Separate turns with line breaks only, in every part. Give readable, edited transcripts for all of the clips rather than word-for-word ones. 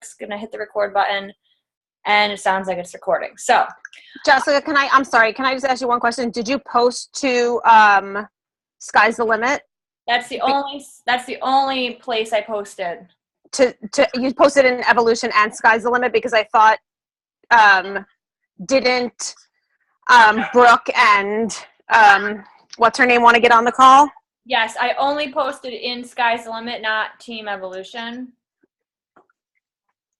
Eric's going to hit the record button, and it sounds like it's recording. So,
Jessica, I'm sorry, can I just ask you one question? Did you post to Sky's the Limit?
That's the only place I posted.
You posted in Evolution and Sky's the Limit, because I thought didn't Brooke and what's her name want to get on the call?
Yes, I only posted in Sky's the Limit, not Team Evolution.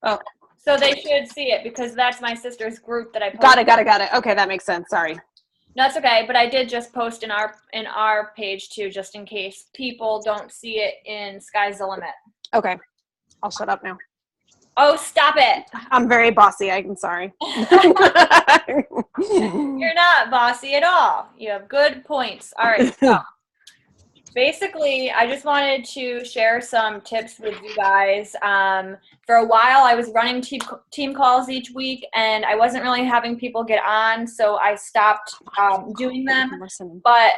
Oh.
So they should see it, because that's my sister's group that I posted.
Got it. Okay, that makes sense. Sorry.
No, that's okay, but I did just post in our page too, just in case people don't see it in Sky's the Limit.
Okay. I'll shut up now.
Oh, stop it.
I'm very bossy. I'm sorry.
You're not bossy at all. You have good points. All right. So basically, I just wanted to share some tips with you guys. For a while, I was running team calls each week, and I wasn't really having people get on, so I stopped doing them. But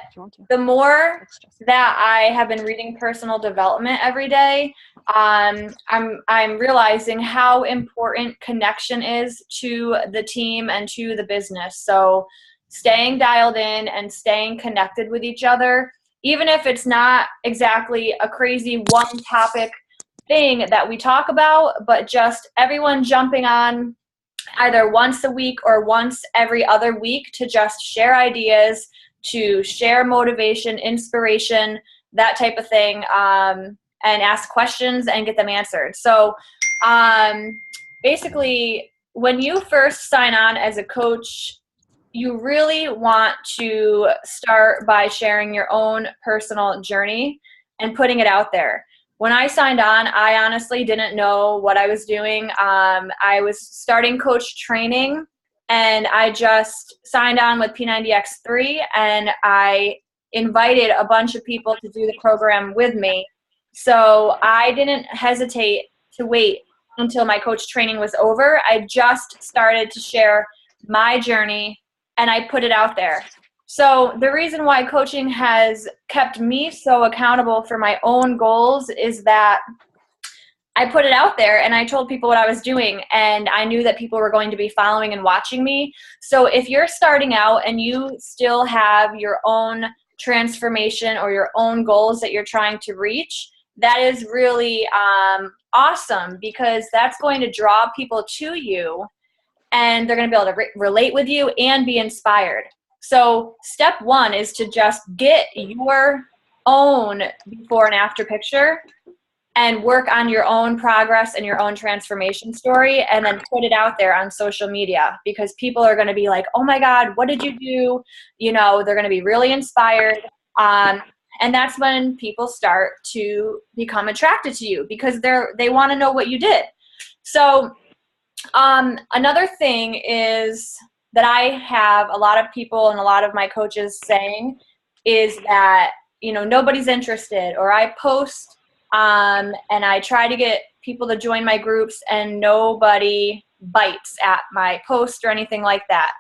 the more that I have been reading personal development every day, I'm realizing how important connection is to the team and to the business. So staying dialed in and staying connected with each other, even if it's not exactly a crazy one topic thing that we talk about, but just everyone jumping on either once a week or once every other week to just share ideas, to share motivation, inspiration, that type of thing, and ask questions and get them answered. So basically, when you first sign on as a coach, you really want to start by sharing your own personal journey and putting it out there. When I signed on, I honestly didn't know what I was doing. I was starting coach training, and I just signed on with P90X3, and I invited a bunch of people to do the program with me. So I didn't hesitate to wait until my coach training was over. I just started to share my journey, and I put it out there. So the reason why coaching has kept me so accountable for my own goals is that I put it out there and I told people what I was doing, and I knew that people were going to be following and watching me. So if you're starting out and you still have your own transformation or your own goals that you're trying to reach, that is really awesome, because that's going to draw people to you, and they're going to be able to relate with you and be inspired. So step one is to just get your own before and after picture and work on your own progress and your own transformation story, and then put it out there on social media, because people are going to be like, oh my God, what did you do? You know, they're going to be really inspired. And that's when people start to become attracted to you, because they want to know what you did. So another thing is that I have a lot of people and a lot of my coaches saying is that, you know, nobody's interested, or I post and I try to get people to join my groups and nobody bites at my post or anything like that.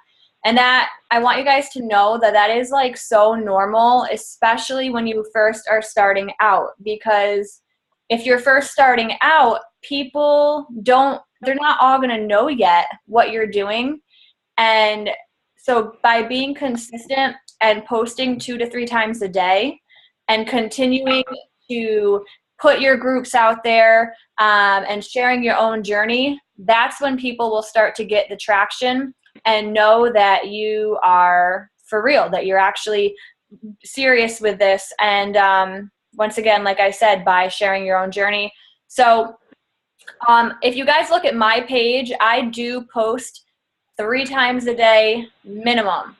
And that, I want you guys to know that that is like so normal, especially when you first are starting out, because if you're first starting out, they're not all going to know yet what you're doing. And so by being consistent and posting 2 to 3 times a day and continuing to put your groups out there and sharing your own journey, that's when people will start to get the traction and know that you are for real, that you're actually serious with this. And once again, like I said, by sharing your own journey. So if you guys look at my page, I do post 3 times a day minimum.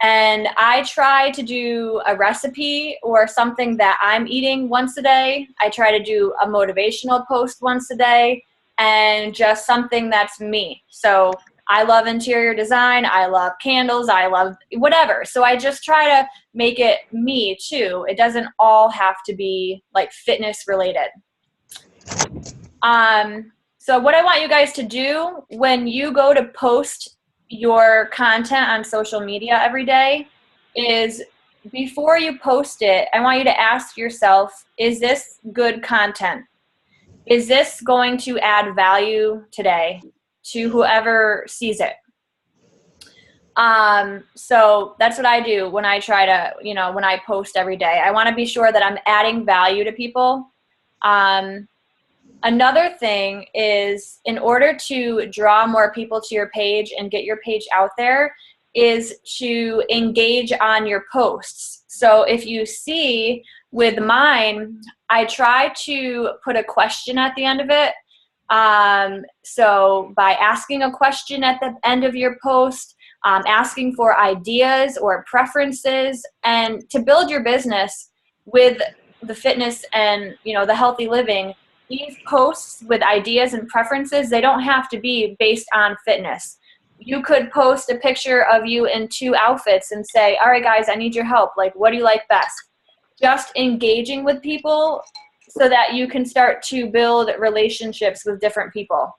And I try to do a recipe or something that I'm eating once a day. I try to do a motivational post once a day, and just something that's me. So I love interior design. I love candles. I love whatever. So I just try to make it me too. It doesn't all have to be like fitness related. So what I want you guys to do when you go to post your content on social media every day is, before you post it, I want you to ask yourself, is this good content? Is this going to add value today to whoever sees it? So that's what I do when I try to, when I post every day. I want to be sure that I'm adding value to people. Another thing is, in order to draw more people to your page and get your page out there, is to engage on your posts. So if you see with mine, I try to put a question at the end of it. So by asking a question at the end of your post, asking for ideas or preferences, and to build your business with the fitness and the healthy living, these posts with ideas and preferences, they don't have to be based on fitness. You could post a picture of you in 2 outfits and say, all right, guys, I need your help. Like, what do you like best? Just engaging with people so that you can start to build relationships with different people.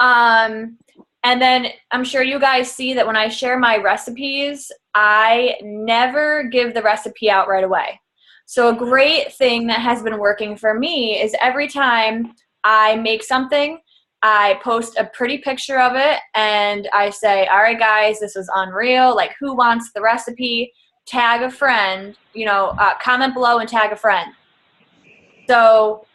And then I'm sure you guys see that when I share my recipes, I never give the recipe out right away. So a great thing that has been working for me is every time I make something, I post a pretty picture of it and I say, all right, guys, this was unreal. Like, who wants the recipe? Tag a friend, comment below and tag a friend. So,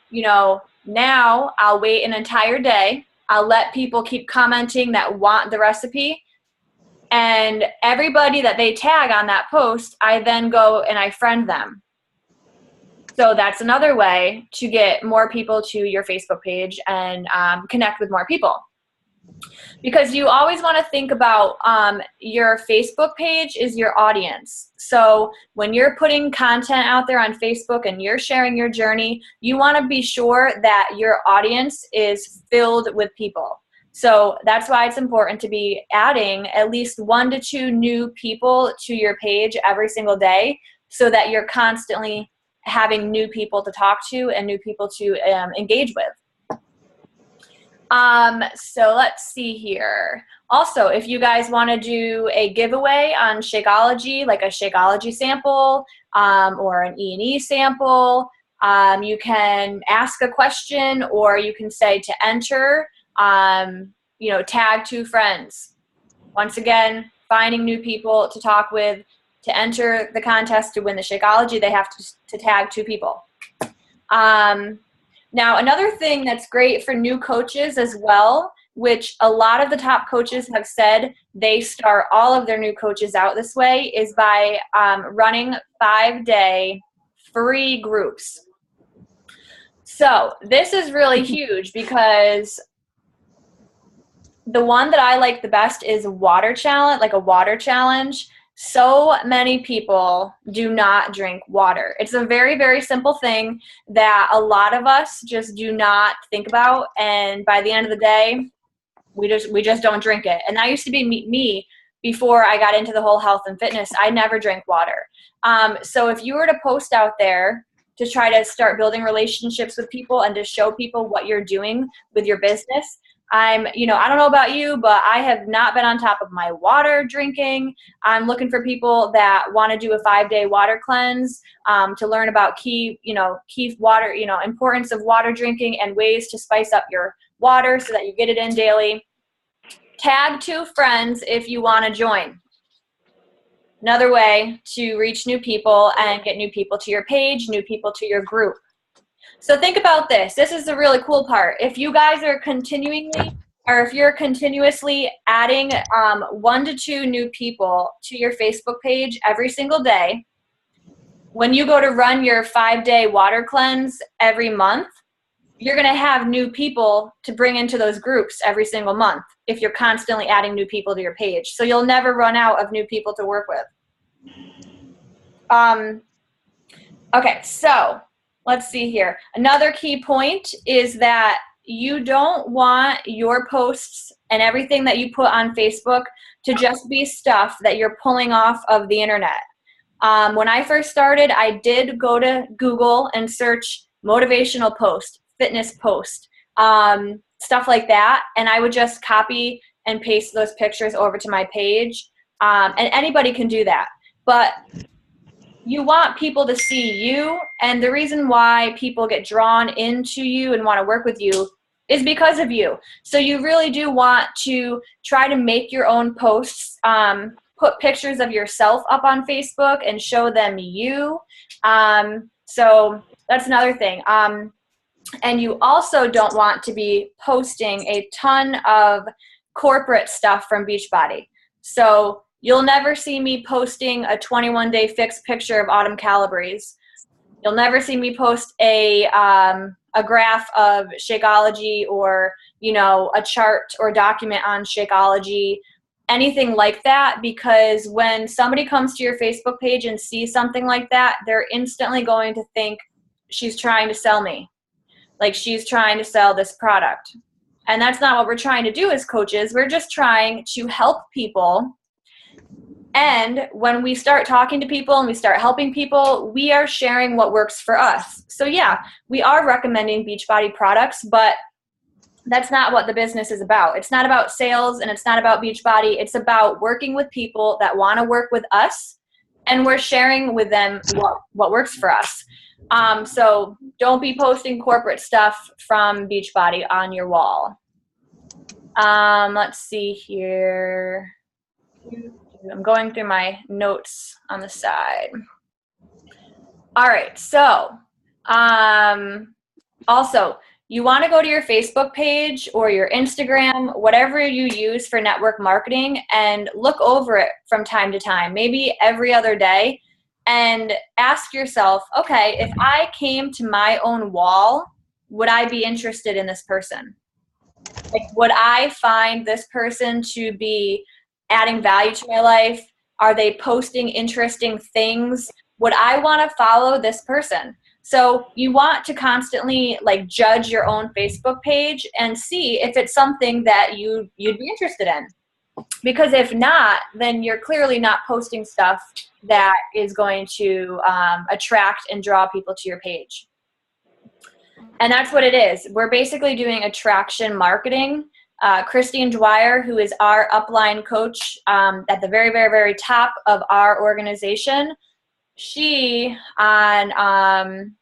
now I'll wait an entire day. I'll let people keep commenting that want the recipe. And everybody that they tag on that post, I then go and I friend them. So that's another way to get more people to your Facebook page and connect with more people. Because you always want to think about your Facebook page is your audience. So when you're putting content out there on Facebook and you're sharing your journey, you want to be sure that your audience is filled with people. So that's why it's important to be adding at least 1 to 2 new people to your page every single day so that you're constantly having new people to talk to and new people to engage with. So let's see here. Also, if you guys want to do a giveaway on Shakeology, like a Shakeology sample or an E&E sample, you can ask a question or you can say to enter, tag 2 friends. Once again, finding new people to talk with. To enter the contest to win the Shakeology, they have to tag 2 people. Now, another thing that's great for new coaches as well, which a lot of the top coaches have said they start all of their new coaches out this way, is by running 5-day free groups. So this is really huge because the one that I like the best is water challenge, like a water challenge. So many people do not drink water. It's a very, very simple thing that a lot of us just do not think about. And by the end of the day, we just don't drink it. And that used to be me before I got into the whole health and fitness. I never drank water. So if you were to post out there to try to start building relationships with people and to show people what you're doing with your business, I don't know about you, but I have not been on top of my water drinking. I'm looking for people that want to do a 5-day water cleanse to learn about key water, importance of water drinking and ways to spice up your water so that you get it in daily. Tag 2 friends if you want to join. Another way to reach new people and get new people to your page, new people to your group. So think about this. This is the really cool part. If you guys are if you're continuously adding 1 to 2 new people to your Facebook page every single day, when you go to run your 5-day water cleanse every month, you're going to have new people to bring into those groups every single month if you're constantly adding new people to your page. So you'll never run out of new people to work with. Okay, so let's see here. Another key point is that you don't want your posts and everything that you put on Facebook to just be stuff that you're pulling off of the internet. When I first started, I did go to Google and search motivational post, fitness post, stuff like that, and I would just copy and paste those pictures over to my page, and anybody can do that. But you want people to see you, and the reason why people get drawn into you and want to work with you is because of you. So you really do want to try to make your own posts, put pictures of yourself up on Facebook and show them you. So that's another thing. And you also don't want to be posting a ton of corporate stuff from Beachbody. So you'll never see me posting a 21-day fixed picture of Autumn Calabrese. You'll never see me post a graph of Shakeology, or, you know, a chart or document on Shakeology, anything like that, because when somebody comes to your Facebook page and sees something like that, they're instantly going to think she's trying to sell me. Like, she's trying to sell this product. And that's not what we're trying to do as coaches. We're just trying to help people. And when we start talking to people and we start helping people, we are sharing what works for us. So yeah, we are recommending Beachbody products, but that's not what the business is about. It's not about sales, and it's not about Beachbody. It's about working with people that want to work with us, and we're sharing with them what works for us. So don't be posting corporate stuff from Beachbody on your wall. Let's see here. I'm going through my notes on the side. All right, so also, you want to go to your Facebook page or your Instagram, whatever you use for network marketing, and look over it from time to time, maybe every other day, and ask yourself, okay, if I came to my own wall, would I be interested in this person? Like, would I find this person to be adding value to my life? Are they posting interesting things? Would I want to follow this person? So you want to constantly like judge your own Facebook page and see if it's something that you'd be interested in. Because if not, then you're clearly not posting stuff that is going to attract and draw people to your page. And that's what it is. We're basically doing attraction marketing. Christine Dwyer, who is our upline coach at the very, very, very top of our organization, she on,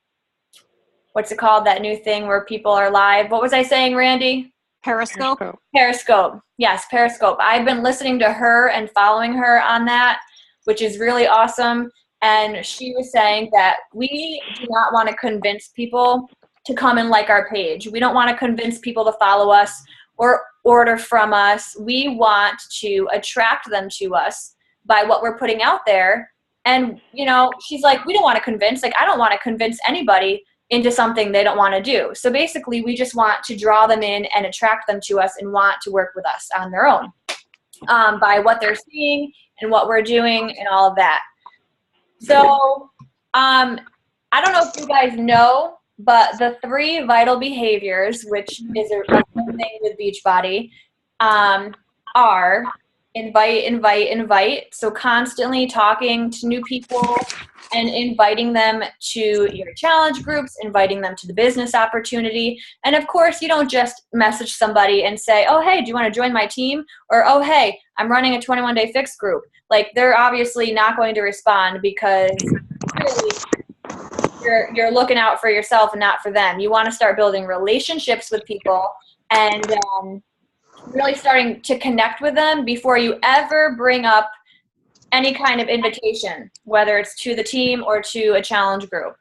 what's it called, that new thing where people are live? What was I saying, Randy?
Periscope.
Periscope. Yes, Periscope. I've been listening to her and following her on that, which is really awesome. And she was saying that we do not want to convince people to come and like our page. We don't want to convince people to follow us or order from us. We want to attract them to us by what we're putting out there. And, you know, she's like, we don't want to convince. Like, I don't want to convince anybody into something they don't want to do. So basically, we just want to draw them in and attract them to us and want to work with us on their own by what they're seeing and what we're doing and all of that. So I don't know if you guys know, but the 3 vital behaviors, which is a thing with Beachbody, are invite, invite, invite. So constantly talking to new people and inviting them to your challenge groups, inviting them to the business opportunity. And of course, you don't just message somebody and say, oh, hey, do you want to join my team? Or, oh, hey, I'm running a 21-day fix group. Like, they're obviously not going to respond because really, you're looking out for yourself and not for them. You want to start building relationships with people and really starting to connect with them before you ever bring up any kind of invitation, whether it's to the team or to a challenge group.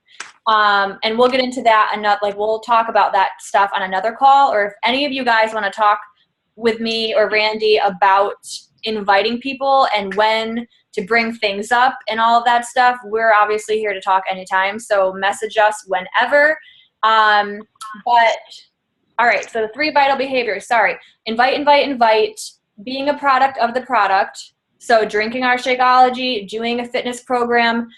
And we'll get into that, and we'll talk about that stuff on another call. Or if any of you guys want to talk with me or Randy about inviting people and when to bring things up and all of that stuff, we're obviously here to talk anytime. So message us whenever. But all right, so the 3 vital behaviors. Invite, invite, invite. Being a product of the product. So drinking our Shakeology, doing a fitness program,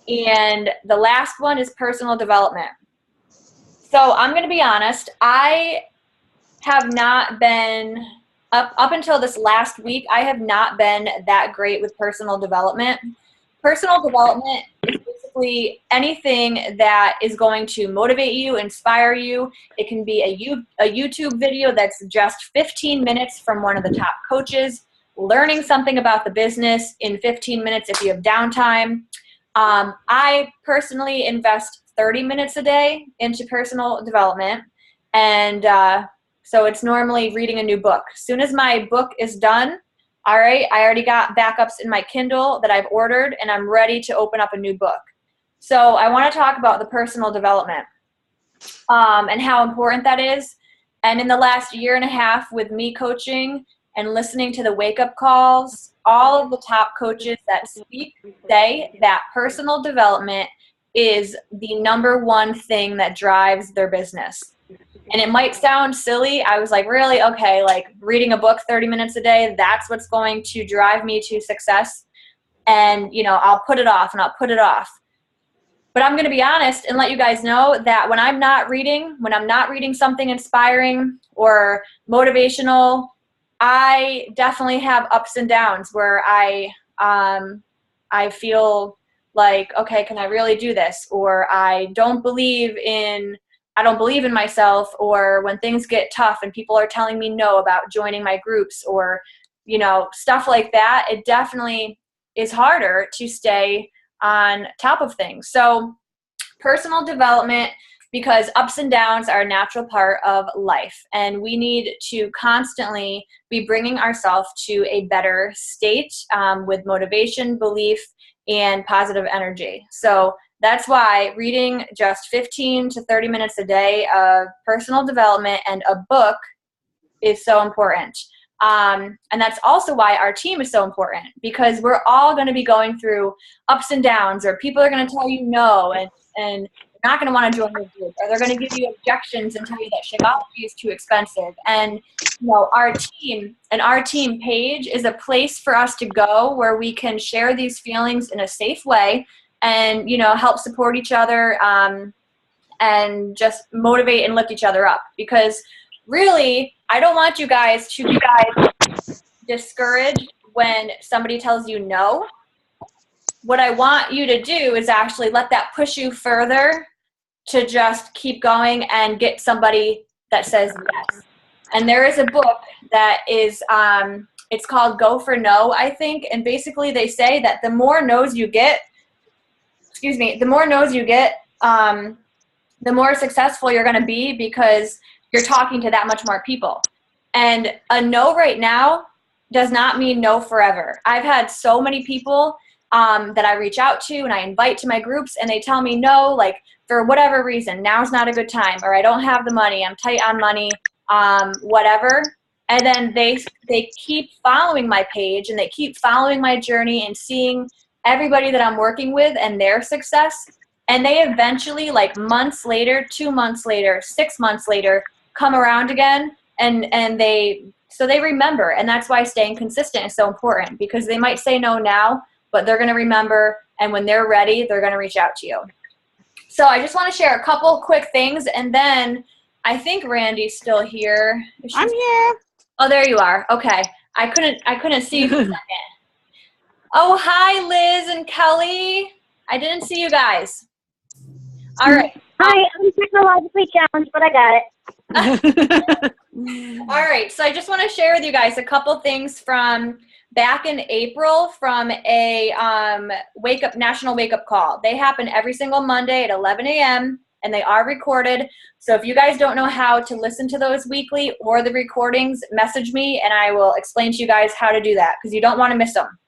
and the last one is personal development. So I'm going to be honest, I have not been, up until this last week, I have not been that great with personal development. Personal development is basically anything that is going to motivate you, inspire you. It can be a YouTube video that's just 15 minutes from one of the top coaches, learning something about the business in 15 minutes if you have downtime. I personally invest 30 minutes a day into personal development. And so it's normally reading a new book. As soon as my book is done, all right, I already got backups in my Kindle that I've ordered, and I'm ready to open up a new book. So I want to talk about the personal development and how important that is. And in the last year and a half with me coaching and listening to the wake-up calls, all of the top coaches that speak say that personal development is the number one thing that drives their business. And it might sound silly. I was like, really? Okay, like reading a book 30 minutes a day, that's what's going to drive me to success. And, I'll put it off and I'll put it off. But I'm going to be honest and let you guys know that when I'm not reading something inspiring or motivational, I definitely have ups and downs where I feel like, okay, can I really do this? Or I don't believe in myself, or when things get tough and people are telling me no about joining my groups, or, stuff like that, it definitely is harder to stay on top of things. So personal development, because ups and downs are a natural part of life, and we need to constantly be bringing ourselves to a better state with motivation, belief, and positive energy. So that's why reading just 15 to 30 minutes a day of personal development and a book is so important. And that's also why our team is so important, because we're all going to be going through ups and downs, or people are going to tell you no, and you're not going to want to join your group, or they're going to give you objections and tell you that Shakeology is too expensive. And our team page is a place for us to go where we can share these feelings in a safe way, and help support each other, and just motivate and lift each other up. Because really, I don't want you guys to be discouraged when somebody tells you no. What I want you to do is actually let that push you further to just keep going and get somebody that says yes. And there is a book that is, it's called Go for No, I think. And basically they say that the more no's you get, the more successful you're going to be, because you're talking to that much more people. And a no right now does not mean no forever. I've had so many people that I reach out to and I invite to my groups, and they tell me no, like for whatever reason, now's not a good time, or I don't have the money, I'm tight on money, whatever. And then they keep following my page, and they keep following my journey and seeing everybody that I'm working with and their success. And they eventually, like months later, 2 months later, 6 months later, come around again, and they remember. And that's why staying consistent is so important, because they might say no now, but they're going to remember, and when they're ready, they're going to reach out to you. So I just want to share a couple quick things, and then I think Randy's still here.
I'm here.
Oh, there you are. Okay. I couldn't see you for a second. Oh, hi, Liz and Kelly. I didn't see you guys. All right.
Hi, I'm technologically challenged, but I got it.
All right. So I just want to share with you guys a couple things from back in April from a national wake-up call. They happen every single Monday at 11 a.m., and they are recorded. So if you guys don't know how to listen to those weekly or the recordings, message me, and I will explain to you guys how to do that, because you don't want to miss them.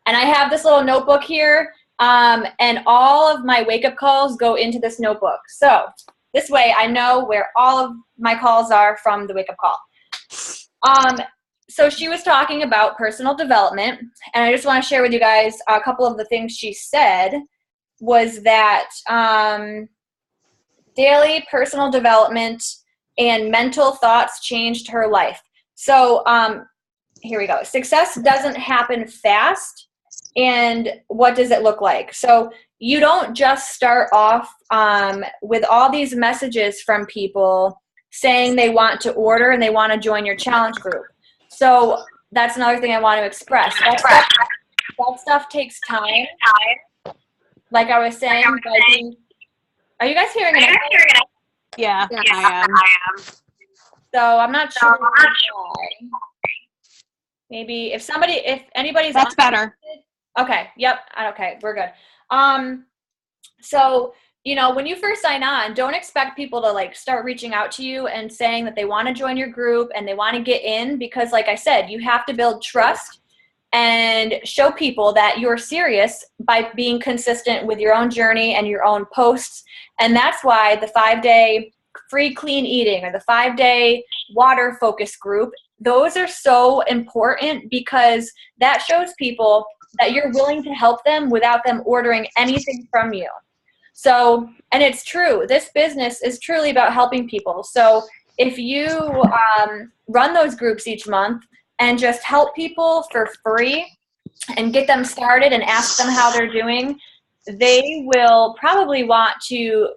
And I have this little notebook here, and all of my wake-up calls go into this notebook. So this way I know where all of my calls are from the wake-up call. So she was talking about personal development, and I just want to share with you guys a couple of the things she said. Was that daily personal development and mental thoughts changed her life. So here we go. Success doesn't happen fast. And what does it look like? So you don't just start off with all these messages from people saying they want to order and they want to join your challenge group. So that's another thing I want to express. That stuff takes time. Like I was saying, are you guys hearing it?
Yeah, I am.
So I'm not sure why. Maybe if anybody's
That's better.
Okay. Yep. Okay. We're good. So, when you first sign on, don't expect people to like start reaching out to you and saying that they want to join your group and they want to get in, because like I said, you have to build trust and show people that you're serious by being consistent with your own journey and your own posts. And that's why the 5-day free clean eating or the 5-day water focus group, those are so important, because that shows people that you're willing to help them without them ordering anything from you. So, and it's true, this business is truly about helping people. So if you run those groups each month and just help people for free and get them started and ask them how they're doing, they will probably want to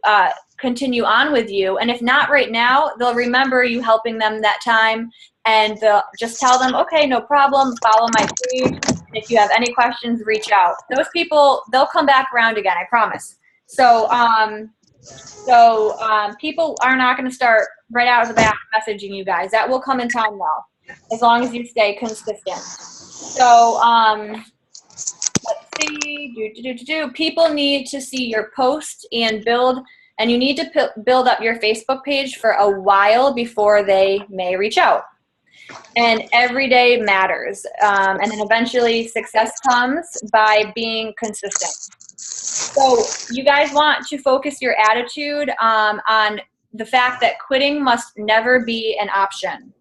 continue on with you. And if not right now, they'll remember you helping them that time, and they'll just tell them, okay, no problem, follow my page. And if you have any questions, reach out. Those people, they'll come back around again, I promise. So, people are not going to start right out of the bat messaging you guys. That will come in time though, as long as you stay consistent. So, let's see. People need to see your post and you need to build up your Facebook page for a while before they may reach out. And every day matters. And then eventually success comes by being consistent. So you guys want to focus your attitude on the fact that quitting must never be an option.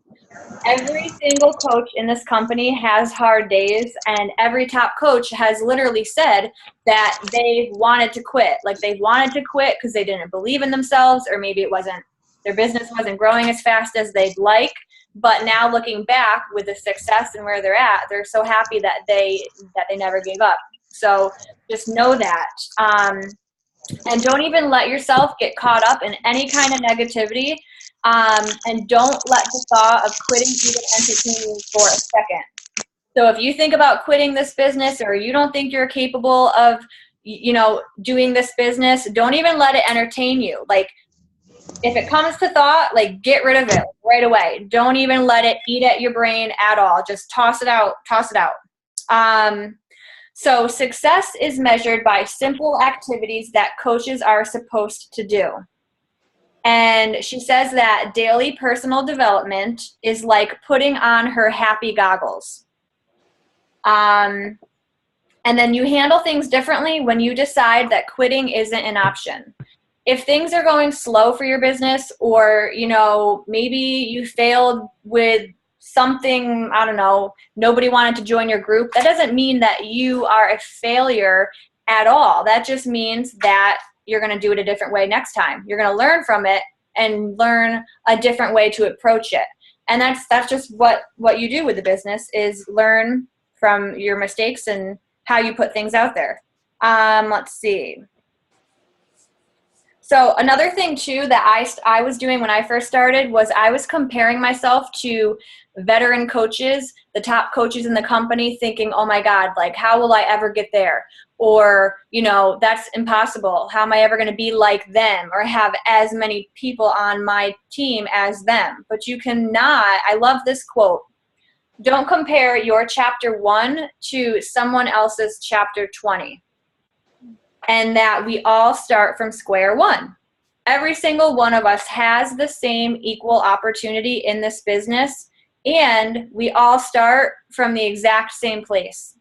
Every single coach in this company has hard days, and every top coach has literally said that they wanted to quit. Like they've wanted to quit because they didn't believe in themselves, or maybe their business wasn't growing as fast as they'd like. But now looking back with the success and where they're at, they're so happy that they never gave up. So just know that. And don't even let yourself get caught up in any kind of negativity. And don't let the thought of quitting even entertain you for a second. So if you think about quitting this business, or you don't think you're capable of, doing this business, don't even let it entertain you. Like, if it comes to thought, like, get rid of it right away. Don't even let it eat at your brain at all. Just toss it out. So success is measured by simple activities that coaches are supposed to do. And she says that daily personal development is like putting on her happy goggles. And then you handle things differently when you decide that quitting isn't an option. If things are going slow for your business, or, maybe you failed with something, I don't know, nobody wanted to join your group, that doesn't mean that you are a failure at all. That just means that you're going to do it a different way next time. You're going to learn from it and learn a different way to approach it. And that's just what you do with the business, is learn from your mistakes and how you put things out there. Let's see. So another thing too that I was doing when I first started was I was comparing myself to veteran coaches, the top coaches in the company, thinking, oh my God, like, how will I ever get there? Or, that's impossible. How am I ever going to be like them or have as many people on my team as them? But you cannot. I love this quote. Don't compare your chapter 1 to someone else's chapter 20. And that we all start from square one. Every single one of us has the same equal opportunity in this business, and we all start from the exact same place.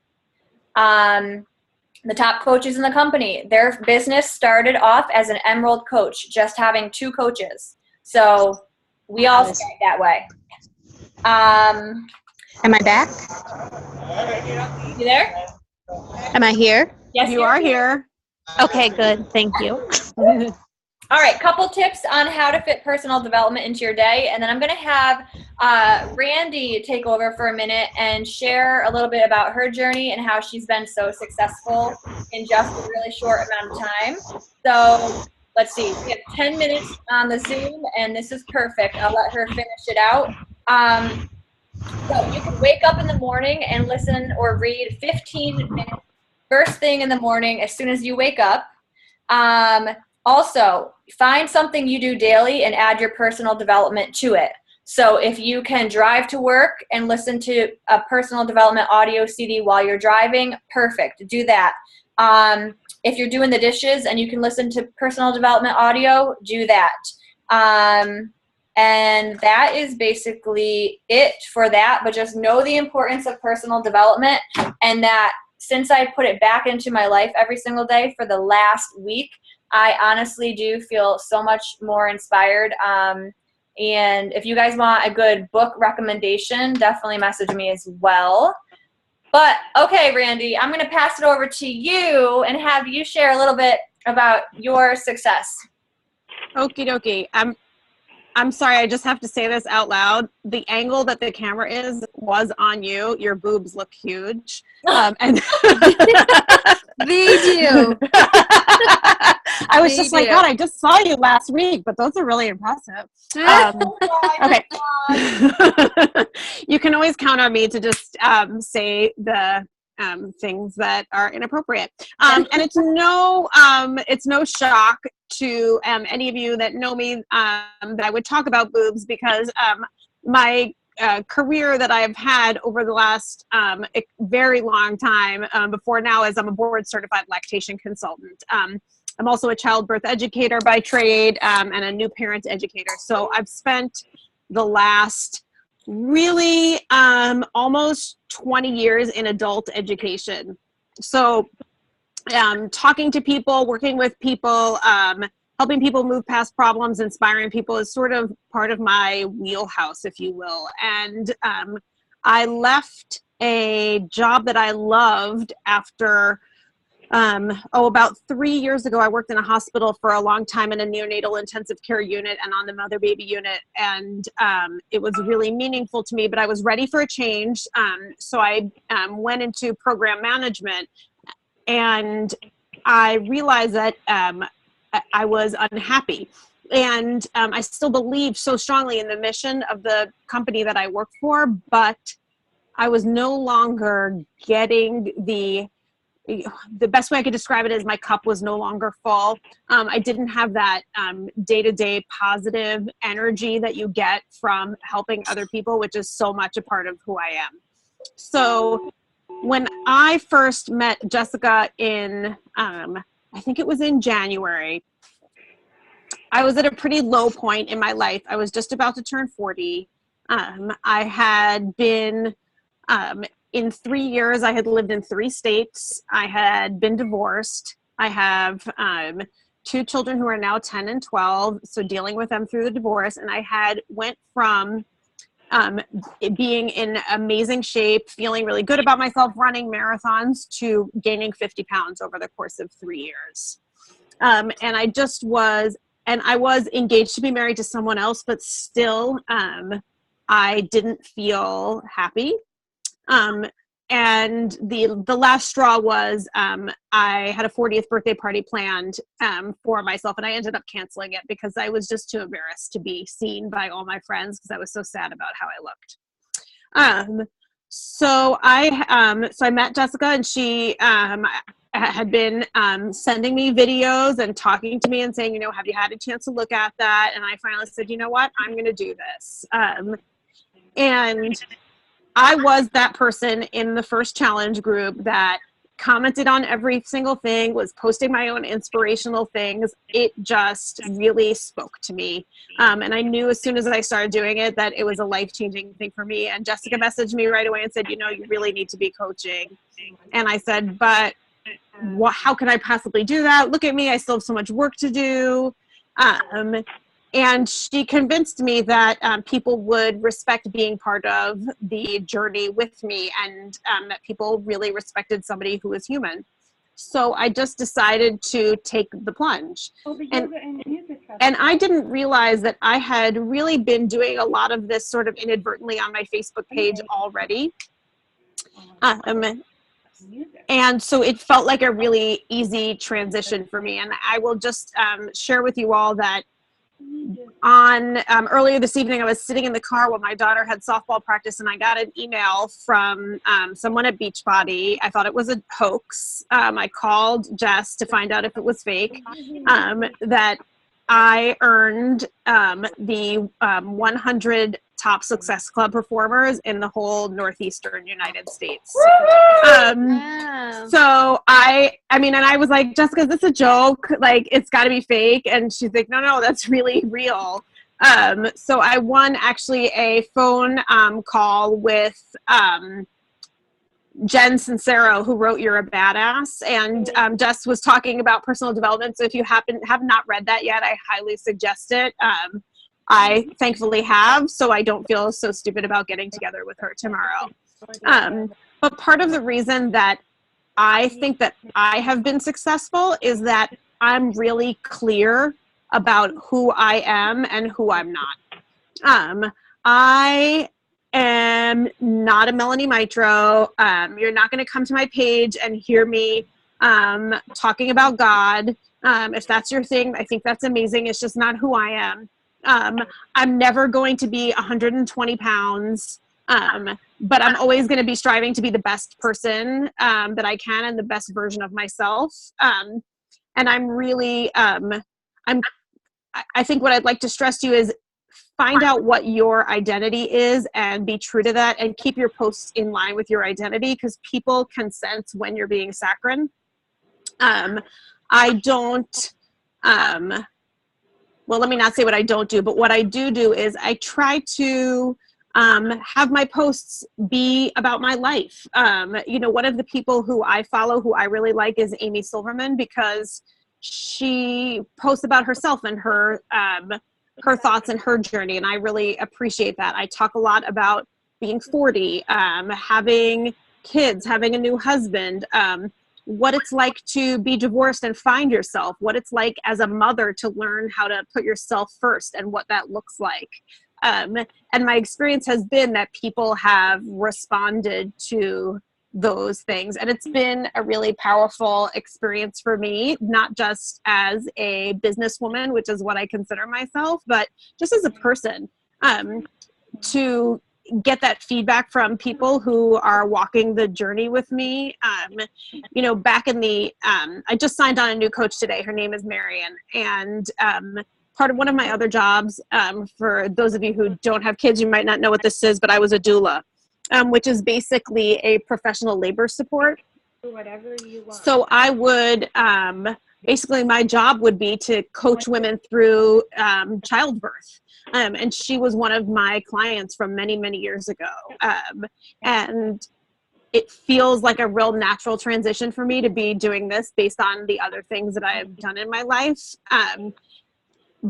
The top coaches in the company, their business started off as an emerald coach, just having 2 coaches. So we all start that way.
Am I back?
You there?
Am I here?
Yes,
You are here.
Okay, good. Thank you.
All right, couple tips on how to fit personal development into your day, and then I'm going to have Randy take over for a minute and share a little bit about her journey and how she's been so successful in just a really short amount of time. So let's see, we have 10 minutes on the Zoom, and this is perfect. I'll let her finish it out. So you can wake up in the morning and listen or read 15 minutes first thing in the morning as soon as you wake up. Also, find something you do daily and add your personal development to it. So if you can drive to work and listen to a personal development audio CD while you're driving, perfect. Do that. If you're doing the dishes and you can listen to personal development audio, do that. And that is basically it for that. But just know the importance of personal development, and that since I put it back into my life every single day for the last week, I honestly do feel so much more inspired. And if you guys want a good book recommendation, definitely message me as well. But okay, Randy, I'm going to pass it over to you and have you share a little bit about your success.
Okie dokie. I'm sorry, I just have to say this out loud. The angle that the camera was on you. Your boobs look huge. And
They do.
I was
They
just like,
do.
God, I just saw you last week, but those are really impressive. Okay. You can always count on me to just say the things that are inappropriate. And it's no shock to any of you that know me that I would talk about boobs, because my career that I've had over the last very long time before now is I'm a board certified lactation consultant. I'm also a childbirth educator by trade and a new parent educator. So I've spent the last really almost 20 years in adult education. So talking to people, working with people, helping people move past problems, inspiring people is sort of part of my wheelhouse, if you will. And I left a job that I loved after about 3 years ago. I worked in a hospital for a long time in a neonatal intensive care unit and on the mother baby unit. And it was really meaningful to me, but I was ready for a change. So I went into program management, and I realized that I was unhappy. And I still believe so strongly in the mission of the company that I work for, but I was no longer getting the best way I could describe it is my cup was no longer full. I didn't have that day-to-day positive energy that you get from helping other people, which is so much a part of who I am. So when I first met Jessica in, I think it was in January, I was at a pretty low point in my life. I was just about to turn 40. I had been, in 3 years, I had lived in 3 states. I had been divorced. I have 2 children who are now 10 and 12, so dealing with them through the divorce. And I had went from being in amazing shape, feeling really good about myself, running marathons, to gaining 50 pounds over the course of 3 years. And I just was, and I was engaged to be married to someone else, but still I didn't feel happy. And the last straw was I had a 40th birthday party planned for myself, and I ended up canceling it because I was just too embarrassed to be seen by all my friends because I was so sad about how I looked. So I met Jessica, and she had been sending me videos and talking to me and saying, have you had a chance to look at that? And I finally said, you know what, I'm going to do this. And I was that person in the first challenge group that commented on every single thing, was posting my own inspirational things. It just really spoke to me. And I knew as soon as I started doing it that it was a life-changing thing for me. And Jessica messaged me right away and said, you really need to be coaching. And I said, but how can I possibly do that? Look at me, I still have so much work to do. And she convinced me that people would respect being part of the journey with me, and that people really respected somebody who was human. So I just decided to take the plunge. And I didn't realize that I had really been doing a lot of this sort of inadvertently on my Facebook page already. And so it felt like a really easy transition for me. And I will just share with you all that on earlier this evening, I was sitting in the car while my daughter had softball practice, and I got an email from someone at Beachbody. I thought it was a hoax. I called Jess to find out if it was fake, that I earned the 100 top Success Club performers in the whole Northeastern United States.
Wow.
So I mean, and I was like, Jessica, is this a joke? Like, it's got to be fake. And she's like, no, that's really real. So I won actually a phone call with Jen Sincero, who wrote You're a Badass. And Jess was talking about personal development. So if you have not read that yet, I highly suggest it. I thankfully have, so I don't feel so stupid about getting together with her tomorrow. But part of the reason that I think that I have been successful is that I'm really clear about who I am and who I'm not. I am not a Melanie Mitro. You're not going to come to my page and hear me talking about God. If that's your thing, I think that's amazing. It's just not who I am. I'm never going to be 120 pounds, but I'm always going to be striving to be the best person that I can and the best version of myself. And I'm really, I think what I'd like to stress to you is find out what your identity is and be true to that and keep your posts in line with your identity, because people can sense when you're being saccharine. I don't, well, let me not say what I don't do, but what I do is I try to have my posts be about my life. One of the people who I follow, who I really like, is Amy Silverman, because she posts about herself and her thoughts and her journey, and I really appreciate that. I talk a lot about being 40, having kids, having a new husband, what it's like to be divorced and find yourself, what it's like as a mother to learn how to put yourself first and what that looks like. And my experience has been that people have responded to those things. And it's been a really powerful experience for me, not just as a businesswoman, which is what I consider myself, but just as a person, to get that feedback from people who are walking the journey with me. Back in the, I just signed on a new coach today. Her name is Marion. And part of one of my other jobs, for those of you who don't have kids, you might not know what this is, but I was a doula, which is basically a professional labor support.
Whatever you want.
So I would, basically my job would be to coach women through childbirth. And she was one of my clients from many, many years ago. And it feels like a real natural transition for me to be doing this based on the other things that I have done in my life.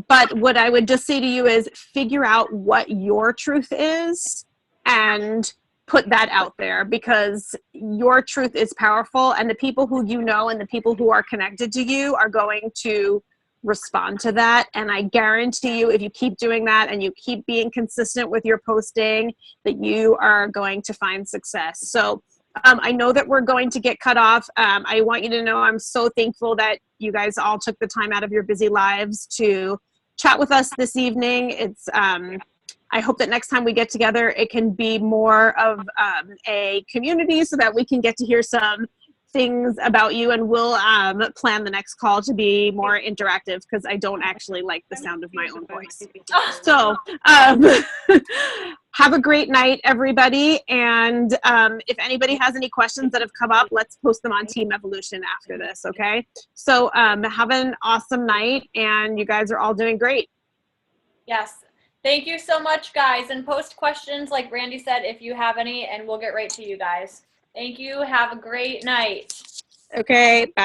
But what I would just say to you is figure out what your truth is and put that out there, because your truth is powerful, and the people who you know and the people who are connected to you are going to respond to that. And I guarantee you, if you keep doing that and you keep being consistent with your posting, that you are going to find success. So I know that we're going to get cut off. I want you to know I'm so thankful that you guys all took the time out of your busy lives to chat with us this evening. It's I hope that next time we get together, it can be more of a community so that we can get to hear some things about you, and we'll plan the next call to be more interactive, because I don't actually like the sound of my own voice. So have a great night, everybody. And if anybody has any questions that have come up, let's post them on Team Evolution after this, okay? So have an awesome night, and you guys are all doing great.
Yes. Thank you so much, guys. And post questions, like Brandy said, if you have any, and we'll get right to you guys. Thank you. Have a great night.
Okay, bye.